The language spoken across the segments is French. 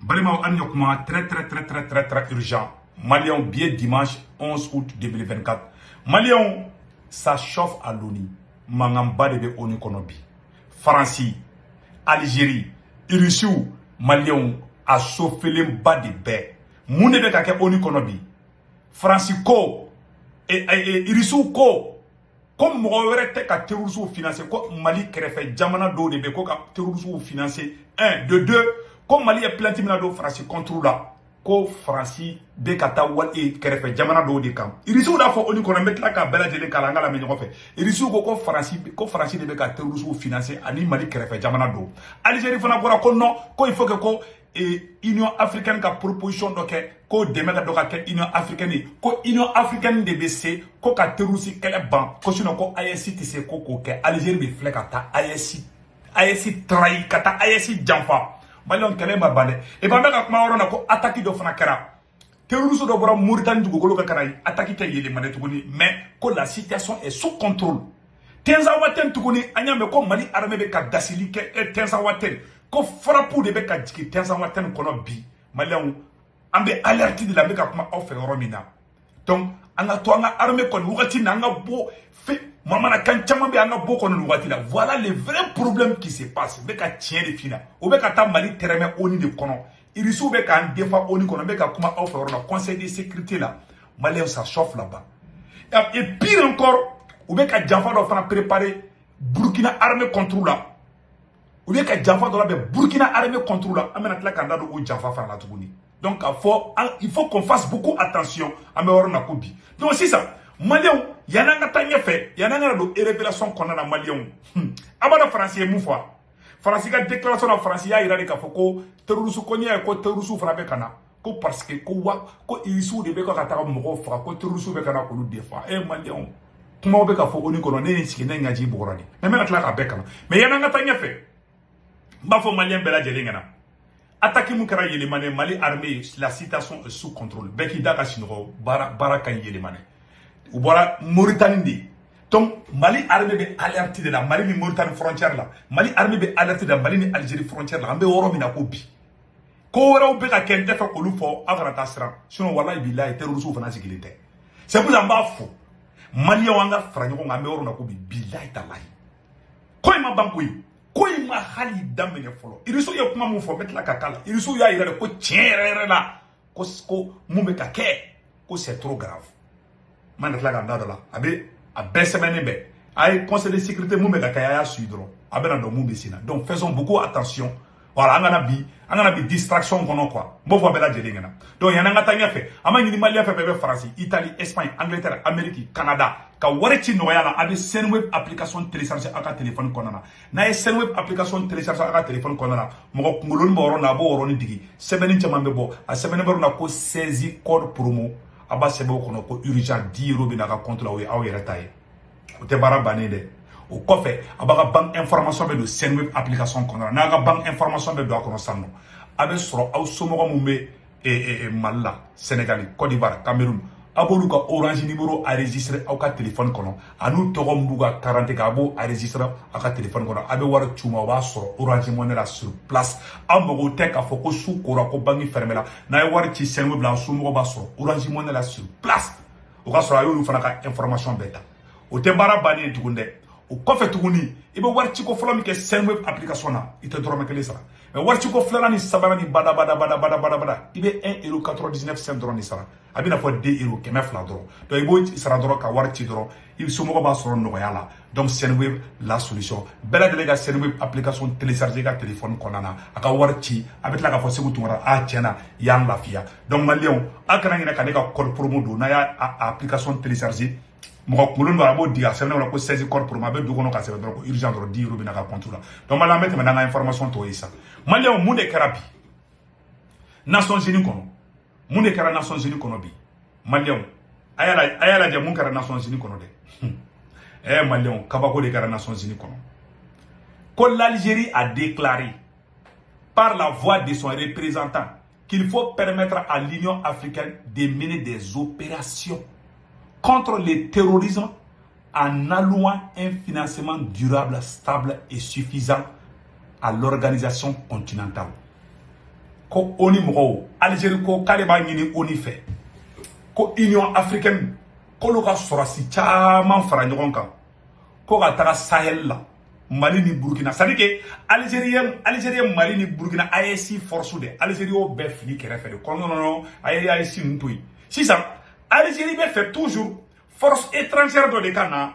Balima Anyokuma, très urgent. Malion, bien dimanche 11 août 2024. Malion, ça chauffe à l'ONU. Mangamba de ONU Konobi. France, Algérie, Russie, Malion, a chauffé le bas de baie. Mounebe kake ONU Konobi. France ko, et Russie ko. Comme moi, ka terrorisme financé, comme Mali créé Jamana do de Beko ka terrorisme financé. 1, de 2, comme Mali est planté de France contre là. Ko France Bekata wal e créé Jamana do de kam. Irisu da fo oni kono metla ka bela jele kala ngala me ñofe. Irisu ko France de Beka terrorisme financé ani Mali créé Jamana do. Algérie fana bora ko non, ko il faut que ko Union africaine ka proposition doke ko demeka doka ke Union africaine ko Union africaine de BC ko ka terrorisme kele ban ko sino ko AES tise ko ke Algérie be fleka ta AES trahi kata AES jamfa Malion kele ma bande e ba meka kuma worona ko attaque do fana kera terrorisme do bora Mauritanie du golo ka kara attaque te yele mané tuguni mais ko la situation est sous contrôle tenza waten tuguni anyame ko Mali armée be ka dasili ke tenza waten ko frappe de be ka jiki tenza waten kono bi Malion ambe alerte de la be ka kuma offre romina donc anga to anga armée kono wati na anga bo fe mama na kan chama be anga bo kono wati la voilà le vrai problème qui se passe be ka tien de fina o be ka ta Mali tereme oni de kono irisu be ka defa oni kono be ka kuma offre na conseil de sécurité là Malion ça chauffe là-bas et pire encore ou be ka janfa do fana préparer Burkina armée contre là ou bien que Jaffa doit be Burkina armée contre là amena tla kanda do o Jaffa fana la tuguni donc il faut qu'on fasse beaucoup attention à me na kobi donc c'est ça Malion yananga tanya fait yananga do révélation qu'on a na Malion abana français mu fois français ka déclaration na français ya irade ka foko terrorisme ko nya ko terrorisme fana be kana ko parce que ko isu de be ko kata mo fa ko terrorisme be kana ko lu defa Malion kuma be ka foko ni ko no ne nsi ne ngaji borani mais mena tla ka be kana mais yananga tanya fait Bafo Malien Bela Jelingana. Attaquez Moukara Yelemane, Mali armée, la situation est sous contrôle. Beki Daka Shinro, Baraka Yelemane. Ou voilà Mauritanie. Donc, Mali armée est alerté de la Mali Mauritanie frontière là. Mali armée est alerté de la Mali Algérie frontière là. Ambe Oromina Kobi. Kora ou Beka Kente fa Olufo, Avra Tasra. Sinon, voilà, il a été reçu au financier qu'il était. C'est pour ça que Mali Wanga Franyon, Ambe Oromina Kobi, Bilai Talai. Quoi ma bankoui? Ko ima hali damene folo iriso ye kuma mu fo metla kakala iriso ya ira ko tiere la ko mu me kake ko c'est trop grave man la ganda la abe semaine be ay conseil de sécurité mu me kaka ya suidro abe na do mu besina donc faisons beaucoup attention voilà angana bi distraction kono quoi mo fo be la jeli ngana donc yana ngata nyafe ama ngini mali fa be France Italie Espagne Angleterre Amérique Canada ka wareti no yala abi Senweb application télécharger aka téléphone konana na Senweb application télécharger aka téléphone konana mo ko ngolon mo rona bo woroni digi sebeni chamambe bo a sebeni bo na ko saisi code promo aba sebo kono ko urgent 10 € na ka compte la o yere taye o te bara banede o koffe abaga bank information be do Senweb application konana na ga bank information be do akono sanno abe soro aw somogo mumbe Malla Sénégal Côte d'Ivoire Cameroun abolu ka orange numéro enregistré au ka téléphone kono anu togom buga 40 ka abo enregistré au ka téléphone kono abe war chuma wa so orange money la sur place amogo te ka foko su kora ko bangi fermé la na war ci Senweb la su mo ba so orange money la sur place o ka so ayo fana ka information beta o te bara bani tugunde o kofe tuguni ibe war ci ko folo mi ke Senweb application na ite dorome kele sara mais war ci ko flana ni sabana ni bada ibe 1,99 € dron ni sara abina fo 2 € keme fla dron donc ibo sara dron ka war ci dron il so mo ba so no yala donc Senweb la solution bela delega Senweb application télécharger ka téléphone konana aka war ci abetla ka fo segu tumara a tiena yan lafia donc malion akana ngina ka ne ka code promo do na ya application télécharger mo ko mulun wala bo diga semna wala ko 16 corps pour ma be dugono ka sebe ko urgent do 10 € bina ka compte la donc mala mette na information to isa malion munde karabi Nations Unies kono munde kara Nations Unies kono bi malion ayala je mun kara Nations Unies kono de malion kabako de kara Nations Unies kono ko l'Algérie a déclaré par la voix de son représentant qu'il faut permettre à l'Union africaine de mener des opérations contre le terrorisme en allouant un financement durable, stable et suffisant à l'organisation continentale. ko ONU mɔgɔw Algérie ko k'ale b'a ɲini ONU fɛ ko Union africaine k'olu ka sɔrɔsi caman fara ɲɔgɔn kan ko ka taga Sahel la Mali ni Burkina c'est à dire que Algérie Mali ni Burkina AES force de Algérie o bɛɛ fili kɛrɛfɛ de ko non AES ninnu to yen sisan Algérie bɛ fɛ toujours force étrangère dɔ de ka na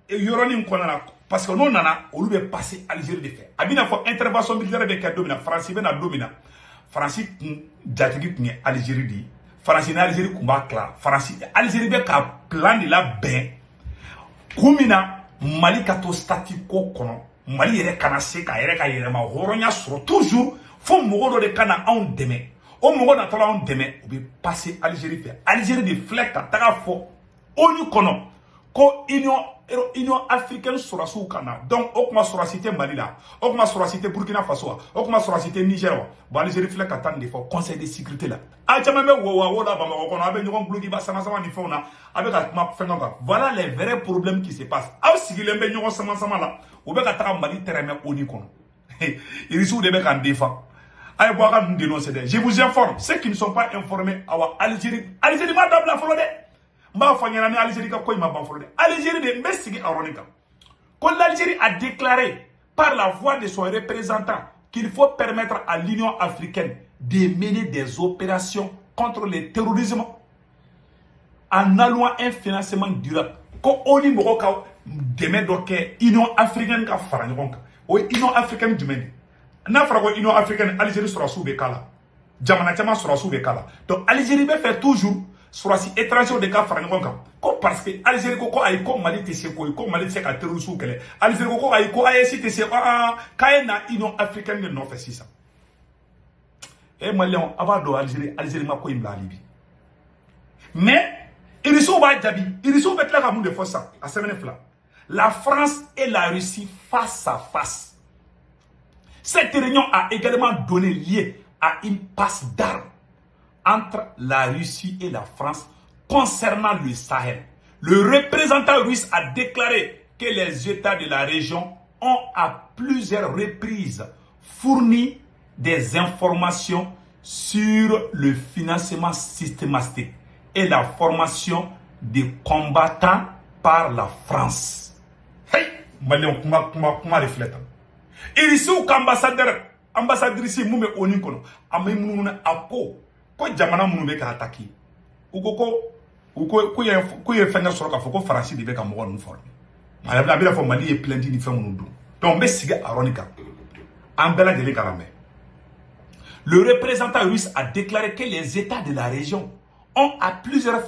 yɔrɔnin kɔnɔna na parce que n'o nana olu bɛ passer Algérie de fɛ a bɛna fɔ intervention militaire bɛ kɛ don min na Faransi bɛna don min na Faransi kun jatigi kun ye Algérie de ye Faransi ni Algérie kun b'a tila Algérie bɛ ka plan de labɛn kun min na Mali ka to statu quo kɔnɔ Mali yɛrɛ kana se ka yɛrɛ ka yɛlɛma hɔrɔnya sɔrɔ toujours fo mɔgɔ dɔ de ka na anw dɛmɛ o mɔgɔ natɔla anw dɛmɛ u bɛ passer Algérie fɛ Algérie de filɛ ka taga fɔ ONU kɔnɔ ko Union africaine sɔrɔsiw ka na donc o kuma sɔrɔsi tɛ Mali la o kuma sɔrɔsi tɛ Burkina Faso wa o kuma sɔrɔsi tɛ Niger wa bon Algérie filɛ ka taa nin de fɔ conseil de sécurité la a caman bɛ wo la Bamakɔ kɔnɔ a bɛ ɲɔgɔn guloki ba sama ni fɛnw na a bɛ ka kuma fɛn kan voilà les vrais problèmes qui se passent aw sigilen bɛ ɲɔgɔn sama la u bɛ ka taga Mali tɛrɛmɛ ONU kɔnɔ irisiw de bɛ k'an défend a ye bɔ a ka ninnu dénoncer dɛ je vous informe ceux qui ne sont pas informés awa Algérie ma dabila fɔlɔ dɛ n b'a fɔ ɲɛna ni Algérie ka ko in ma ban fɔlɔ dɛ Algérie de n bɛ sigi a yɔrɔnin kan ko l'Algérie a déclaré par la voix de son représentant qu'il faut permettre à l'Union africaine de mener des opérations contre le terrorisme en allouant un financement durable. Ko ONU mɔgɔw ka dɛmɛ dɔ kɛ Union africaine ka fara ɲɔgɔn kan o ye Union africaine jumɛn de n'a fɔra ko Union africaine Algérie sɔrɔsiw bɛ k'a la jamana caman sɔrɔsiw bɛ k'a la donc Algérie bɛ fɛ toujours sɔrɔsi étranger de ka fara ɲɔgɔn kan ko parce que Algérie ko ayi ko Mali tɛ se ko ye ko Mali tɛ se ka terroriste kɛlɛ Algérie ko ayi ko AES tɛ se k'a ye na Union africaine de nɔfɛ sisan Malien a b'a dɔn Algérie ma ko in bila hali bi mais irisiw b'a jaabi irisiw bɛ tila ka mun de fɔ sisan a sɛbɛnni fila la France et la Russie face à face cette réunion a également donné lieu à une passe d'armes entre la Russie et la France concernant le Sahel. Le représentant russe a déclaré que les États de la région ont à plusieurs reprises fourni des informations sur le financement systématique et la formation des combattants par la France. Hey, Malien, comment reflète? Et ici, ambassadrice Moumé Onikono, Amemouna Apo, ko jamana minnu bɛ ka attaquer u ko ye fɛn sɔrɔ k'a fɔ ko Faransi de bɛ ka mɔgɔ ninnu former a bɛ fɔ Mali ye plainte ni fɛn minnu don donc n bɛ sigi a yɔrɔnin kan an bɛɛ lajɛlen ka lamɛn. Le représentant russe a déclaré que les États de la région ont à plusieurs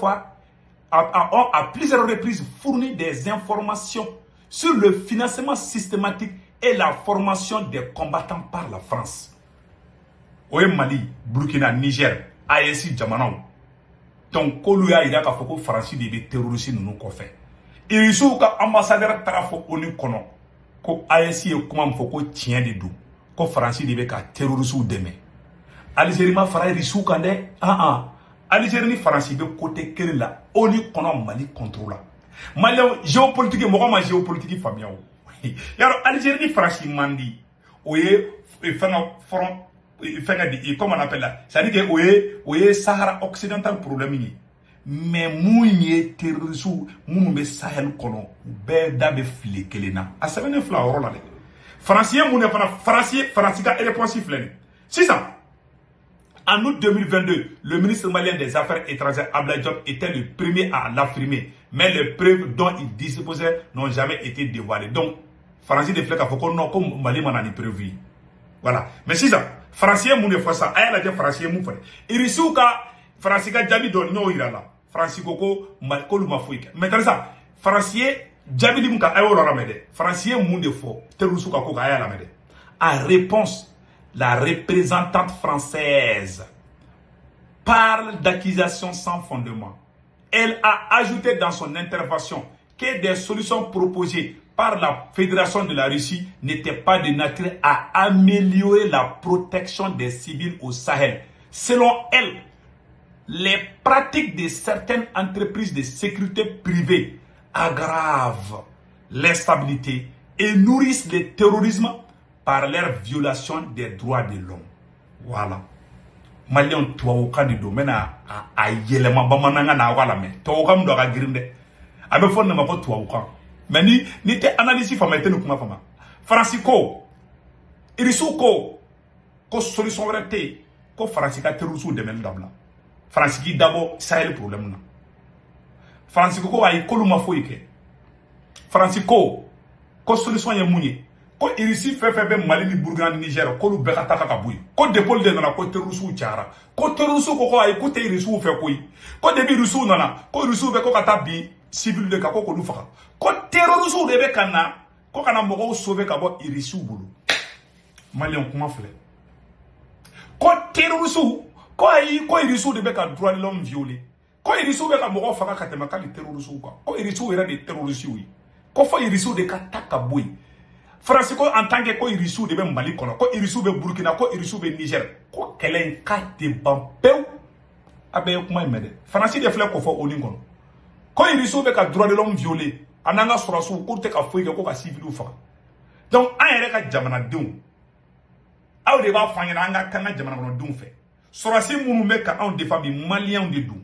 reprises fourni des informations sur le financement systématique et la formation des combattants par la France. Au Mali, Burkina, Niger, AES jamanaw donc k'olu y'a yira k'a fɔ ko Faransi de bɛ terroriste ninnu kɔfɛ irisiw ka ambassadeur taara fɔ ONU kɔnɔ ko AES ye kuma min fɔ ko tiɲɛ de don ko Faransi de bɛ ka terroriste dɛmɛ Algérie ma fara irisiw kan dɛ Algérie ni Faransi bɛ côté kelen la ONU kɔnɔ Mali contrôle la Malien géopolitique mɔgɔ ma géopolitique faamuya o yarɔ Algérie ni Faransi man di o ye fɛn comme on appelle là, c'est-à-dire que oye Sahara occidental problème mais mounye terroristes mounbe Sahel kono be dabe file kelena a sɛbɛnnen fila yɔrɔ la dɛ Français mun fana Français ka réponse filɛ c'est ça. En août 2022, le ministre malien des Affaires étrangères Abdoulaye Diop était le premier à l'affirmer, mais les preuves dont il disposait n'ont jamais été dévoilées. Donc Français de flèche a fait qu'on non comme Mali m'en a prévu. Voilà. Mais c'est ça. Français moun fois ça ayala je français moun fait irisuka français ka jabi don no irala français koko malkolu mafuika maintenant ça français jabi dim ka ayo la mede français moun de fo terusuka ko ayala mede en réponse la représentante française parle d'accusations sans fondement. Elle a ajouté dans son intervention que des solutions proposées par la Fédération de la Russie n'était pas de nature à améliorer la protection des civils au Sahel. Selon elle, les pratiques de certaines entreprises de sécurité privée aggravent l'instabilité et nourrissent le terrorisme par leur violation des droits de l'homme. Voilà. Malion tuwakan de do mena a yelema bamananga na wala me tuwakan do ga girinde abe fon na mako tuwakan mais ni te analyse fa metenu kuma fama Francisco irisu ko solution wéré ko Francisca terusu de men dabla Francisco d'abord Sahel problème na Francisco ko ay koluma foike Francisco ko solution ye munye ko irisi fefe be Mali ni Burkina ni Niger ko lu be ka taka ka buyi ko depol de nana ko terusu chara ko terusu ko ay ko te irisu fe koyi ko debi rusu nana ko rusu be ko kata bi civil de ka ko lu faka ko terusu de be kana ko kana mogo sauver ka bo irisu bulu Malien kuma fle ko terusu ko ay ko irisu de be ka droit de l'homme violé ko irisu be ka mogo faka ka tema ka li terusu ko irisu era de terusu wi ko fo irisu de ka taka buyi Francisco en tant que ko irisu de be Mali kono ko irisu be Burkina ko irisu be Niger ko kelen ka te bampeu abe kuma mede Francisco de fle ko fo oni kono ko irisu be ka droit de l'homme violé ananga surasu ko te ka foike ko ka civil fa donc an yere ka jamana dew aw de ba fanya anga kan jamana kono dum fe surasi munu me ka an de famille malien de dum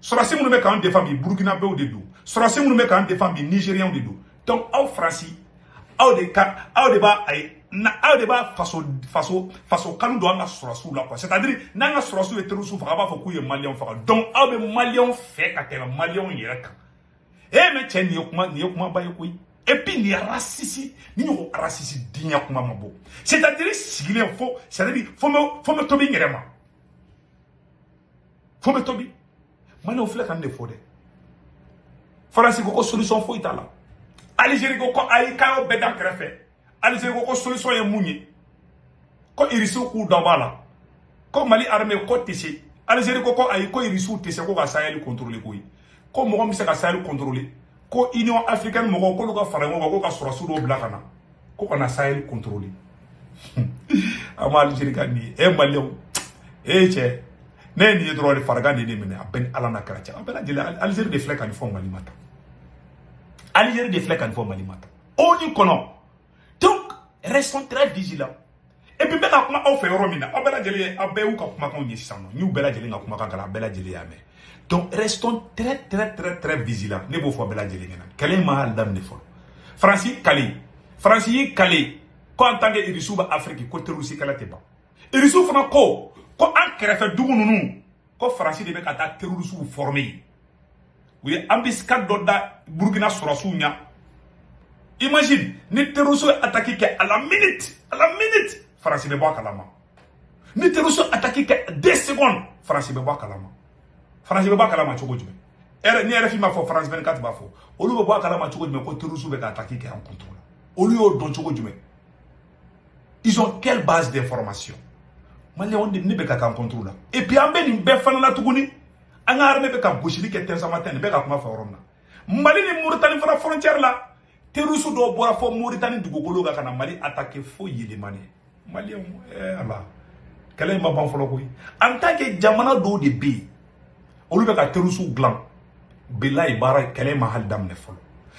surasi munu me ka an de famille Burkina be de dum surasi munu me ka an de famille nigérien de dum donc aw Francis aw de ba faso kanu do anga surasu la quoi c'est-à-dire nanga surasu et terusu fa ba fa ku ye malien fa donc aw be malien fait ka tena malien yere kan mais tiens ni kuma ba yokuy et puis ni raciste ni no raciste dinya kuma mabo c'est-à-dire sigile fo c'est-à-dire faut me tobi ngerema faut me tobi man on fle kan de fode France ko solution fo itala Algérie ko ay kayo bedan krefe Algérie ko solution ye munyi ko irisu ku dabala ko Mali armée ko tisi Algérie ko ay ko irisu tisi ko ga Sahel contrôler ko mo mi se ka Sahel contrôler ko Union africaine mo ko lu ka farango ko ka surasu do blakana ko kana Sahel contrôler ama Algérie kan ni Malien che ne ni droit de farga ni mena ben ala na karacha abela jele Algérie de flek kan fo Mali mata Algérie de flek kan fo Mali mata on y kono donc restons très vigilants et puis bela kuma on fait romina abela jele abewu ka kuma kon yesi sano ñu bela jele nga kuma kan kala bela jele yame donc restons très vigilants ne bo fo bela jele ngena kale ma hal dam ne fo Francis Calais ko en tant que irisuba Afrique ko terusi kala teba irisu fana ko an krefe dugu nunu ko Francis de be ka ta terusu formé oui embuscade do da Burkina surasu nya imagine ni terusu attaquer que à la minute Francis be bo kalama ni terusu attaquer que 2 secondes Francis be bo kalama France be ba kalama chogo jume ni RFI ma fo France 24 ba fo olu be bo kalama chogo jume ko terusu be ka attaquer que en contrôle olu yo don chogo jume ils ont quelle base d'information Malien on ne be ka en contrôle et puis ambe ni be fana la tuguni anga armée be ka boshili ke tensa matin be ka kuma fa oromna Mali ni Mauritanie fara frontière la terusu do bora fo Mauritanie dugogolo ga kana Mali attaquer fo yele mane Malien Allah kala ma ban folo koy en tant que jamana do de be olu be ka terusu glan billahi bara kala ma hal dam ne folo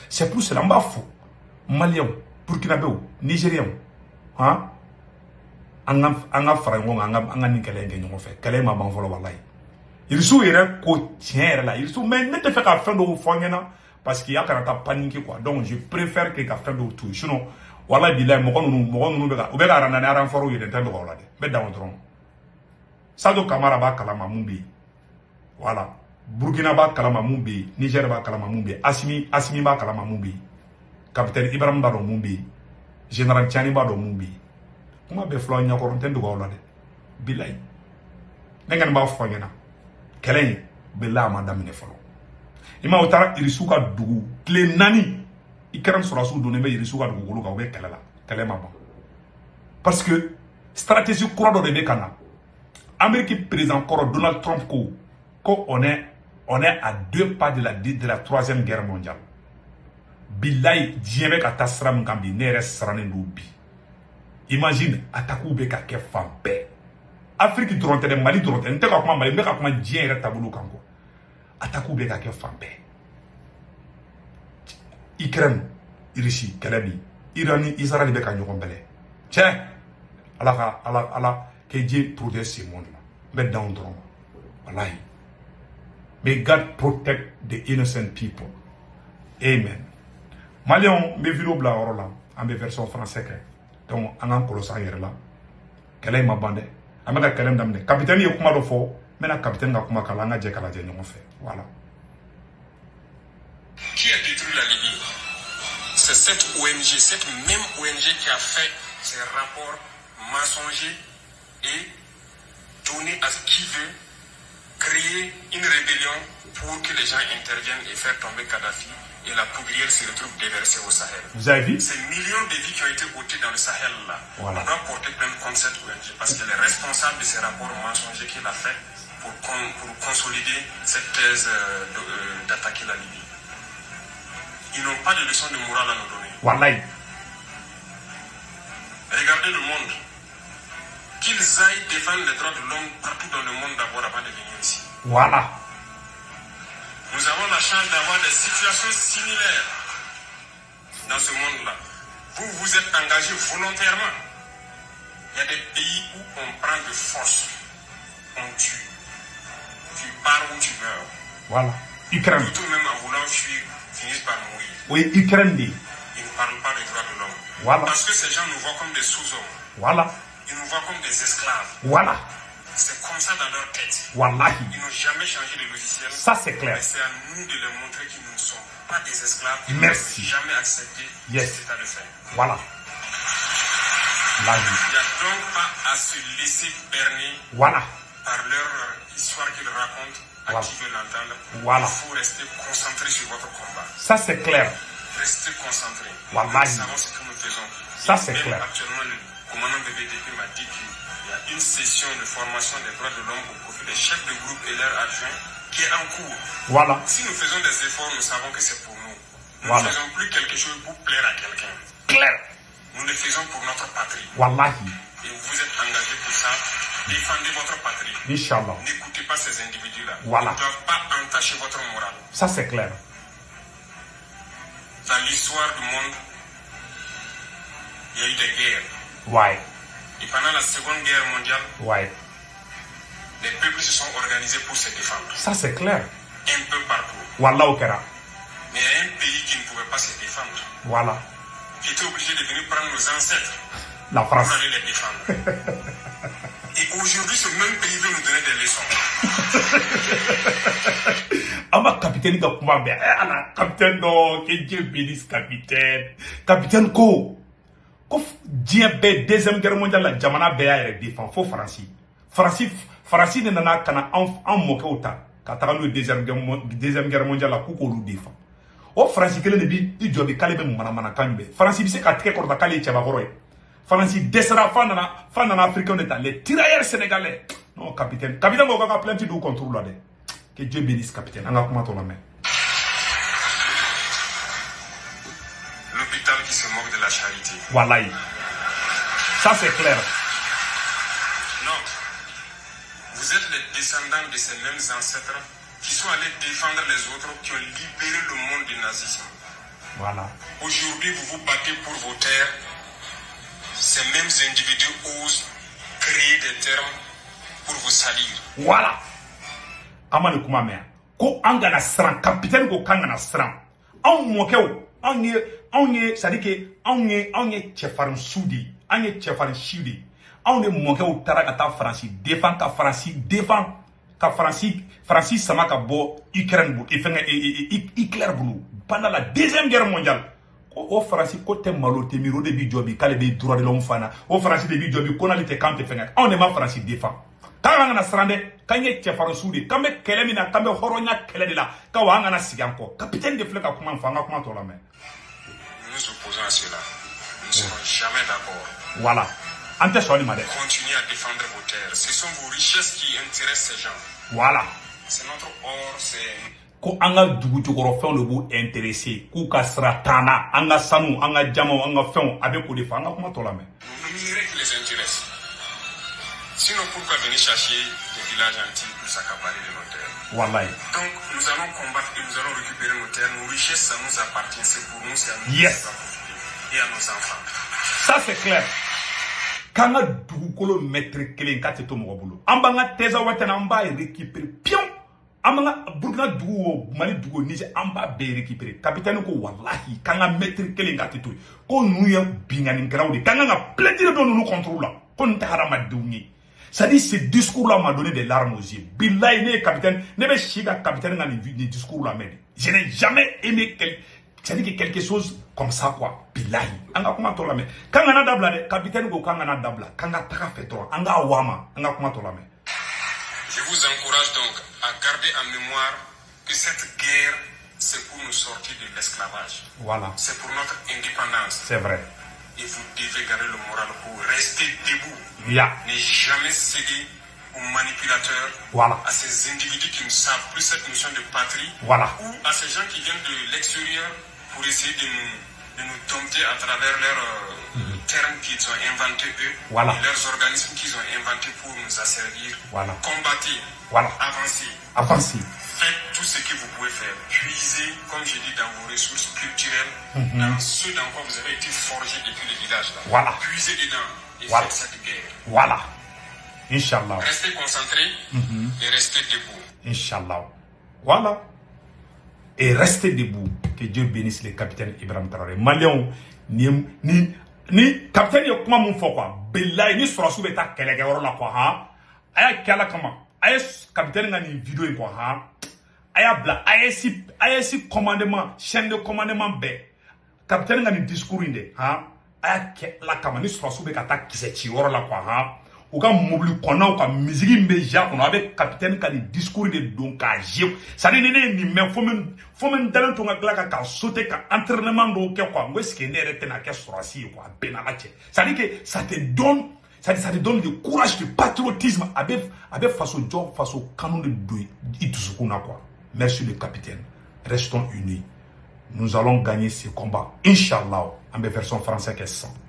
c'est pour cela mba fo Malien Burkinabé Nigérien hein anga farango anga ni kala nge nyongo fe kala ma ban folo wallahi il sou yere ko tient là il sou mais ne te fait ka fin do fongena parce qu'il y a quand ta panique quoi donc je préfère que ka fin do tout sinon wallahi billahi mo nunu be ka rana na ran foro yede tan do wala de be da wondron Sado Kamara ba kalama mumbi voilà Burkina ba kalama mumbi Niger ba kalama mumbi Asimi ba kalama mumbi capitaine Ibrahim ba do mumbi général Tiani ba do mumbi kuma be flo nya ko ronten do wala de billahi ngen ba fo ngena kelen billahi ma damine folo ima utara irisuka dugu tle nani ikaram surasu do ne be irisuka dugu golu ka be kalema ba parce que stratégie courant de bekana Amérique président Donald Trump on est à 2 pas de la 3e guerre mondiale. Billahi diebe ka tasram kambi nere srane ndubi. Imagine ataku be ka ke fampe. Afrique dronte de Mali dronte nte ka kuma Mali be ka kuma dien re tabulu kanko. Ataku be ka ke fampe. Ukraine Russie Kalabi Irani Israël be ka nyogon bele. Tiens ala Que Dieu protège ce monde-là. Mais dans le drôme. Wallahi. May God protect the innocent people. Amen. Malion, mes vidéos bla là, en mes versions françaises. Donc, on a un colossal hier là. Quelle est ma bande? Amaka Kalem Damne. Capitaine Yokumado Fo, mais la capitaine Nakuma Kalanga Djekala Djenyon fait. Voilà. Qui a détruit la Libye? C'est cette ONG, cette même ONG qui a fait ces rapports mensongers et donné à qui veut créer une rébellion pour que les gens interviennent et faire tomber Kadhafi et la poudrière se retrouve déversée au Sahel. Vous avez vu? Ces millions de vies qui ont été ôtées dans le Sahel là, voilà. On doit porter plainte contre cette ONG parce qu'elle est responsable de ces rapports mensongers qu'il a fait pour consolider cette thèse d'attaquer la Libye. Ils n'ont pas de leçon de morale à nous donner. Wallahi. Regardez le monde. Qu'ils aillent défendre les droits de l'homme partout dans le monde d'abord avant de venir ici. Voilà. Nous avons la chance d'avoir des situations similaires dans ce monde-là. Vous vous êtes engagés volontairement. Il y a des pays où on prend de force. On tue. Tu pars ou tu meurs. Voilà. Ukraine. Tout même en voulant fuir, finissent par mourir. Oui, Ukraine. Ils ne parlent pas des droits de l'homme. Voilà. Parce que ces gens nous voient comme des sous-hommes. Voilà. Ils nous voient comme des esclaves. Voilà. C'est comme ça dans leur tête. Wallahi. Ils n'ont jamais changé de logiciel. Ça, c'est clair. Mais c'est à nous de leur montrer qu'ils ne sont pas des esclaves. Merci. Ils n'ont jamais accepté cet état de fait. Voilà. La vie. Il n'y a donc pas à se laisser berner voilà. par leur histoire qu'ils racontent à voilà. qui veut l'entendre. Voilà. Il faut rester concentré sur votre combat. Ça, c'est clair. Restez concentré. Wallahi. Nous savons ce que nous faisons. Ça, c'est clair. Actuellement, le commandant BBDP m'a dit qu'il y a une session de formation des droits de l'homme au profit des chefs de groupe et leurs adjoints qui est en cours. Voilà. Si nous faisons des efforts, nous savons que c'est pour nous. Nous voilà. ne faisons plus quelque chose pour plaire à quelqu'un. Clair. Nous le faisons pour notre patrie. Wallahi. Et vous êtes engagés pour ça. Défendez votre patrie. Inch'Allah. N'écoutez pas ces individus-là. Voilà. Ils ne doivent pas entacher votre morale. Ça, c'est clair. Dans l'histoire du monde, il y a eu des guerres. Ouais. Et pendant la Seconde Guerre mondiale, ouais. les peuples se sont organisés pour se défendre. Ça, c'est clair. Un peu partout. Wallah, Okera. Mais il y a un pays qui ne pouvait pas se défendre. Voilà. Qui était obligé de venir prendre nos ancêtres. La France. Pour aller les défendre. Et aujourd'hui, ce même pays veut nous donner des leçons. Ama capitaine ka kuma be ala capitaine no que Dieu bénisse capitaine. Capitaine ko Dieu be deuxième guerre mondiale la jamana be ya yɛrɛ défend fo Faransi ne nana kana an mɔkɛw ta ka taga no deuxième guerre mondiale la k'u k'olu défend. O Faransi kelen de bi I jɔ bi k'ale bɛ manamana kan bɛ. Faransi bi se ka tigɛ kɔrɔta k'ale ye cɛbakɔrɔ ye. Faransi dɛsɛra fa nana africain de ta les tirailleurs sénégalais. Non capitaine ko ka plainte du contrôle là de. Que Dieu bénisse capitaine. L'hôpital qui se moque de la charité. Voilà. Ça c'est clair. Non. Vous êtes les descendants de ces mêmes ancêtres qui sont allés défendre les autres, qui ont libéré le monde du nazisme. Voilà. Aujourd'hui, vous vous battez pour vos terres. Ces mêmes individus osent créer des termes pour vous salir. Voilà. Amane kuma mea ko angana sran capitaine ko kangana sran on mokew on ye c'est-à-dire que on ye chefarin soudi on ye chefarin shidi on ye mokew taraka France défend ka France défend ka France sama ka bo Ukraine bu Hitler bu pendant la deuxième guerre mondiale o France ko te malo te miro de bi jobi kale be droit de l'homme fana o France de bi jobi ko na lite kante fenga on est ma France défend Kangana srande kanye chefaro sudi kambe kelemina kambe horonya kele de la kawangana siganko capitaine de fleka kuma fanga kuma to la main. Nous nous opposons à cela. Nous ne serons jamais d'accord. Voilà. Ante soli made. Continuez à défendre vos terres. Ce sont vos richesses qui intéressent ces gens. Voilà. C'est notre or, c'est ko anga dugu jogoro fɛn de b'u intéressé k'u ka sira tana an ka sanu an ka jamaw an ka fɛnw a bɛ k'o de fɔ an ka kuma tɔ la mɛn. Le minerai qui les intéresse. Sinon, pourquoi venir chercher des villages antiques pour s'accaparer de nos terres? Wallahi. Donc, nous allons combattre et nous allons récupérer nos terres. Nos richesses, ça nous appartient. C'est pour nous, c'est à nous. Yes. Et à nos enfants. Ça, c'est clair. kanga dugukolo mètre kelen ka te to mo bolo ambanga teza watana amba récupérer pion amanga Burkina dugu Mali dugu Niger amba be récupérer capitaine ko wallahi kanga mètre kelen ka te to ko nu ya bingani grawde kanga nga plaisir do nu contrôle ko nta harama duni. Ça dit, ce discours-là m'a donné des larmes aux yeux. Billahi, ne capitaine, ne me chiga capitaine dans les discours-là, mais je n'ai jamais aimé quelque chose comme ça, quoi. Billahi. Anga comment to la mais. Quand on a dabla, capitaine go quand on a dabla, quand on a taka fait trop, anga wama, anga comment to la mais. Je vous encourage donc à garder en mémoire que cette guerre, c'est pour nous sortir de l'esclavage. Voilà. C'est pour notre indépendance. C'est vrai. Et vous devez garder le moral pour rester debout. Yeah. Ne jamais céder aux manipulateurs, voilà. À ces individus qui ne savent plus cette notion de patrie, voilà. Ou à ces gens qui viennent de l'extérieur pour essayer de nous dompter à travers leurs termes qu'ils ont inventés eux, voilà. Et leurs organismes qu'ils ont inventés pour nous asservir. Voilà. Combattez, voilà. Avancez. Avancez. Faites tout ce que vous pouvez faire. Puisez, comme je dis, dans vos ressources culturelles, dans ce dans quoi vous avez été forgé depuis le village. Là. Voilà. Puisez dedans et voilà. faites cette guerre. Voilà. Inch'Allah. Restez concentrés et restez debout. Inch'Allah. Voilà. Et restez debout. Que Dieu bénisse le capitaine Ibrahim Traoré. Malion, ni capitaine yo kuma mun fo quoi. Billahi ni sura sube ta kelege woro la quoi ha. Aya kala kama. Aya capitaine ngani vidéo quoi ha. Aya bla aya si commandement, chaîne de commandement be. Capitaine ngani discours inde ha. Aya la kama ni sura sube ka ta kisechi woro la quoi ha. Ou ka mobile kona ou ka musique mbeja kono avec capitaine ka discours de donc ka jeu ça dit ni mais faut même dans ton ngala ka sauter ka entraînement do ke quoi ngo ske ne rete na ke sorasi quoi benalache ça dit que ça te donne du courage, du patriotisme avec face au job, face au canon de Idusukuna quoi. Merci le capitaine. Restons unis. Nous allons gagner ce combat. Inch'Allah. En version française qu'elle sent.